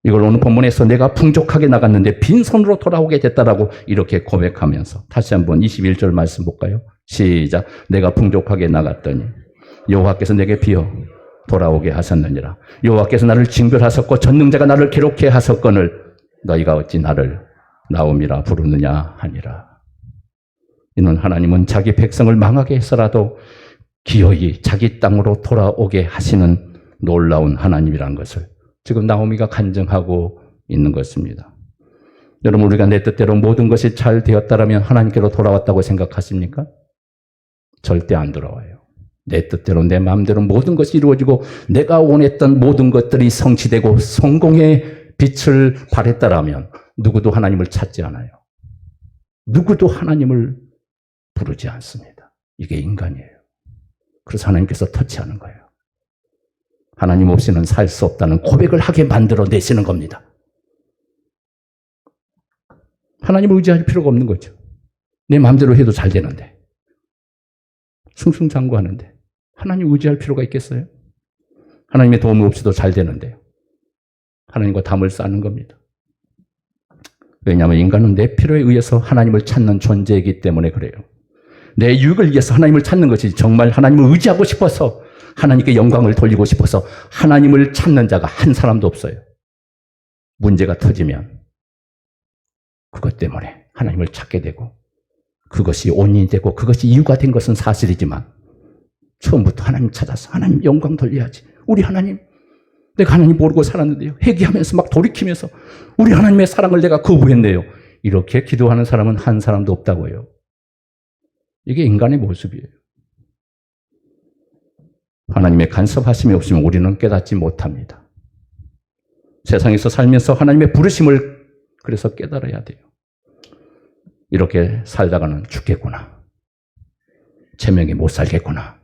Speaker 1: 이걸 오늘 본문에서 내가 풍족하게 나갔는데 빈손으로 돌아오게 됐다라고 이렇게 고백하면서 다시 한번 21절 말씀 볼까요? 시작. 내가 풍족하게 나갔더니 여호와께서 내게 비어 돌아오게 하셨느니라. 여호와께서 나를 징벌하셨고 전능자가 나를 괴롭게 하셨거늘 너희가 어찌 나를 나오미라 부르느냐 하니라. 이는 하나님은 자기 백성을 망하게 해서라도 기어이 자기 땅으로 돌아오게 하시는 놀라운 하나님이라는 것을 지금 나오미가 간증하고 있는 것입니다. 여러분, 우리가 내 뜻대로 모든 것이 잘 되었다라면 하나님께로 돌아왔다고 생각하십니까? 절대 안 돌아와요. 내 뜻대로 내 마음대로 모든 것이 이루어지고 내가 원했던 모든 것들이 성취되고 성공의 빛을 발했다라면 누구도 하나님을 찾지 않아요. 누구도 하나님을 부르지 않습니다. 이게 인간이에요. 그래서 하나님께서 터치하는 거예요. 하나님 없이는 살 수 없다는 고백을 하게 만들어 내시는 겁니다. 하나님을 의지할 필요가 없는 거죠. 내 마음대로 해도 잘 되는데. 승승장구하는데. 하나님 의지할 필요가 있겠어요? 하나님의 도움 없이도 잘 되는데요. 하나님과 담을 쌓는 겁니다. 왜냐하면 인간은 내 필요에 의해서 하나님을 찾는 존재이기 때문에 그래요. 내 유익을 위해서 하나님을 찾는 것이 정말 하나님을 의지하고 싶어서 하나님께 영광을 돌리고 싶어서 하나님을 찾는 자가 한 사람도 없어요. 문제가 터지면 그것 때문에 하나님을 찾게 되고 그것이 원인이 되고 그것이 이유가 된 것은 사실이지만 처음부터 하나님 찾아서 하나님 영광 돌려야지. 우리 하나님, 내가 하나님 모르고 살았는데요. 회개하면서 막 돌이키면서 우리 하나님의 사랑을 내가 거부했네요. 이렇게 기도하는 사람은 한 사람도 없다고요. 이게 인간의 모습이에요. 하나님의 간섭하심이 없으면 우리는 깨닫지 못합니다. 세상에서 살면서 하나님의 부르심을 그래서 깨달아야 돼요. 이렇게 살다가는 죽겠구나. 체명이 못 살겠구나.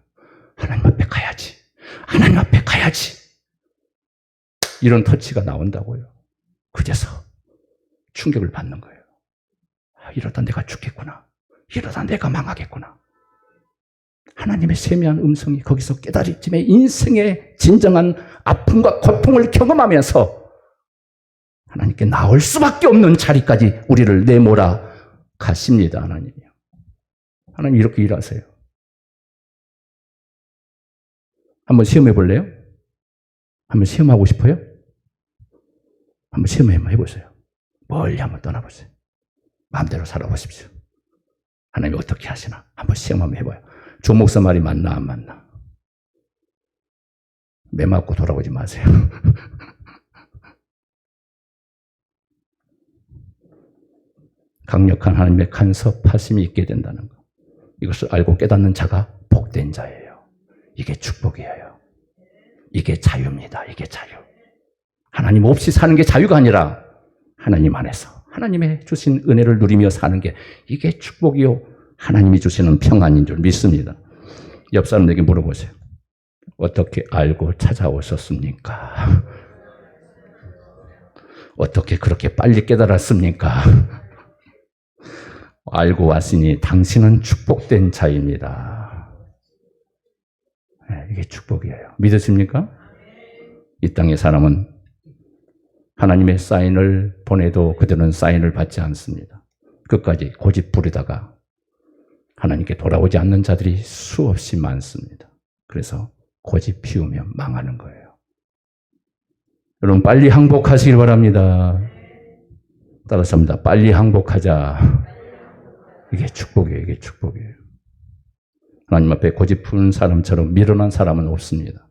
Speaker 1: 하나님 앞에 가야지. 하나님 앞에 가야지. 이런 터치가 나온다고요. 그제서 충격을 받는 거예요. 이러다 내가 죽겠구나. 이러다 내가 망하겠구나. 하나님의 세미한 음성이 거기서 깨달음에 인생의 진정한 아픔과 고통을 경험하면서 하나님께 나올 수밖에 없는 자리까지 우리를 내몰아 가십니다. 하나님이요. 하나님 이렇게 일하세요. 한번 시험해 볼래요? 한번 시험하고 싶어요? 한번 시험 해보세요. 멀리 한번 떠나보세요. 마음대로 살아보십시오. 하나님이 어떻게 하시나 한번 시험 한번 해봐요. 조 목사 말이 맞나 안 맞나? 매 맞고 돌아오지 마세요. 강력한 하나님의 간섭하심이 있게 된다는 것. 이것을 알고 깨닫는 자가 복된 자예요. 이게 축복이에요. 이게 자유입니다. 이게 자유. 하나님 없이 사는 게 자유가 아니라 하나님 안에서 하나님의 주신 은혜를 누리며 사는 게 이게 축복이요. 하나님이 주시는 평안인 줄 믿습니다. 옆 사람에게 물어보세요. 어떻게 알고 찾아오셨습니까? 어떻게 그렇게 빨리 깨달았습니까? 알고 왔으니 당신은 축복된 자입니다. 이게 축복이에요. 믿으십니까? 이 땅의 사람은 하나님의 사인을 보내도 그들은 사인을 받지 않습니다. 끝까지 고집 부리다가 하나님께 돌아오지 않는 자들이 수없이 많습니다. 그래서 고집 피우면 망하는 거예요. 여러분 빨리 항복하시길 바랍니다. 따라서 합니다. 빨리 항복하자. 이게 축복이에요. 이게 축복이에요. 하나님 앞에 고집픈 사람처럼 밀어난 사람은 없습니다.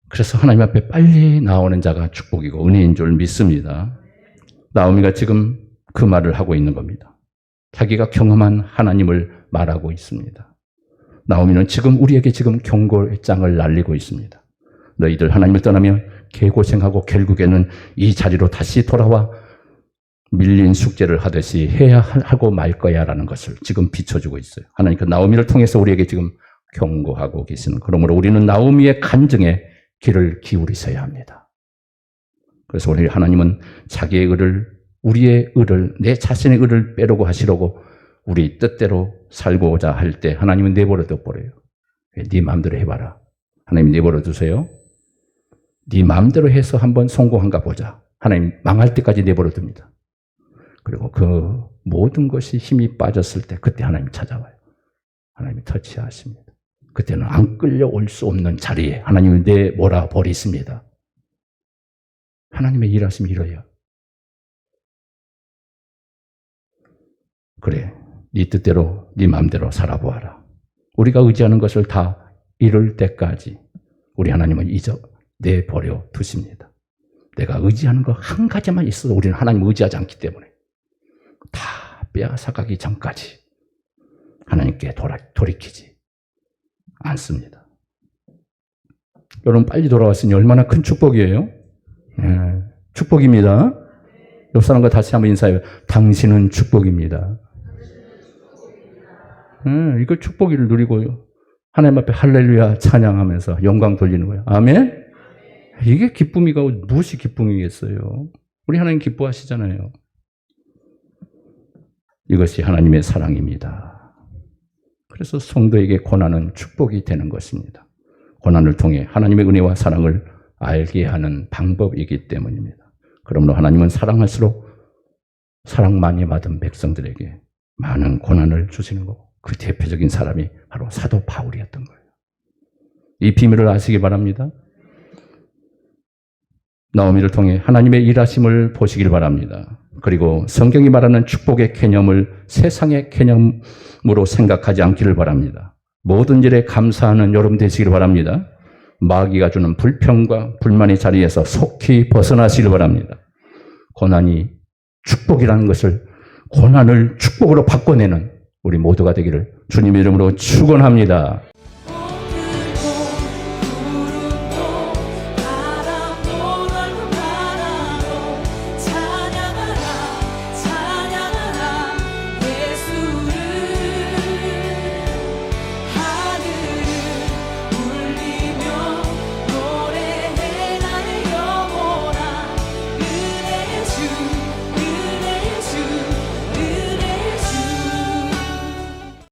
Speaker 1: 그래서 하나님 앞에 빨리 나오는 자가 축복이고 은혜인 줄 믿습니다. 나오미가 지금 그 말을 하고 있는 겁니다. 자기가 경험한 하나님을 말하고 있습니다. 나오미는 지금 우리에게 지금 경고장을 날리고 있습니다. 너희들 하나님을 떠나면 개고생하고 결국에는 이 자리로 다시 돌아와 밀린 숙제를 하듯이 해야 하고 말 거야 라는 것을 지금 비춰주고 있어요. 하나님 그 나오미를 통해서 우리에게 지금 경고하고 계시는, 그러므로 우리는 나오미의 간증에 귀를 기울이셔야 합니다. 그래서 우리 하나님은 자기의 의를, 우리의 의를, 내 자신의 의를 빼려고 하시려고 우리 뜻대로 살고자 할 때 하나님은 내버려 둬버려요. 네 마음대로 해봐라. 하나님 내버려 두세요. 네 마음대로 해서 한번 성공한가 보자. 하나님 망할 때까지 내버려 둡니다. 그리고 그 모든 것이 힘이 빠졌을 때 그때 하나님 찾아와요. 하나님이 터치하십니다. 그때는 안 끌려올 수 없는 자리에 하나님이 내몰아 버리십니다. 하나님의 일하심이 이래요. 그래, 네 뜻대로 네 마음대로 살아보아라. 우리가 의지하는 것을 다 이룰 때까지 우리 하나님은 내버려 두십니다. 내가 의지하는 거 한 가지만 있어도 우리는 하나님을 의지하지 않기 때문에 다 빼앗아가기 전까지 하나님께 돌이키지 않습니다. 여러분 빨리 돌아왔으니 얼마나 큰 축복이에요? 네, 축복입니다. 옆 사람과 다시 한번 인사해요. 당신은 축복입니다. 이거 축복을 누리고요. 하나님 앞에 할렐루야 찬양하면서 영광 돌리는 거예요. 아멘? 이게 기쁨이가 무엇이 기쁨이겠어요? 우리 하나님 기뻐하시잖아요. 이것이 하나님의 사랑입니다. 그래서 성도에게 고난은 축복이 되는 것입니다. 고난을 통해 하나님의 은혜와 사랑을 알게 하는 방법이기 때문입니다. 그러므로 하나님은 사랑할수록 사랑 많이 받은 백성들에게 많은 고난을 주시는 거고 그 대표적인 사람이 바로 사도 바울이었던 거예요. 이 비밀을 아시기 바랍니다. 나오미를 통해 하나님의 일하심을 보시길 바랍니다. 그리고 성경이 말하는 축복의 개념을 세상의 개념으로 생각하지 않기를 바랍니다. 모든 일에 감사하는 여러분 되시길 바랍니다. 마귀가 주는 불평과 불만의 자리에서 속히 벗어나시길 바랍니다. 고난이 축복이라는 것을, 고난을 축복으로 바꿔내는 우리 모두가 되기를 주님의 이름으로 축원합니다.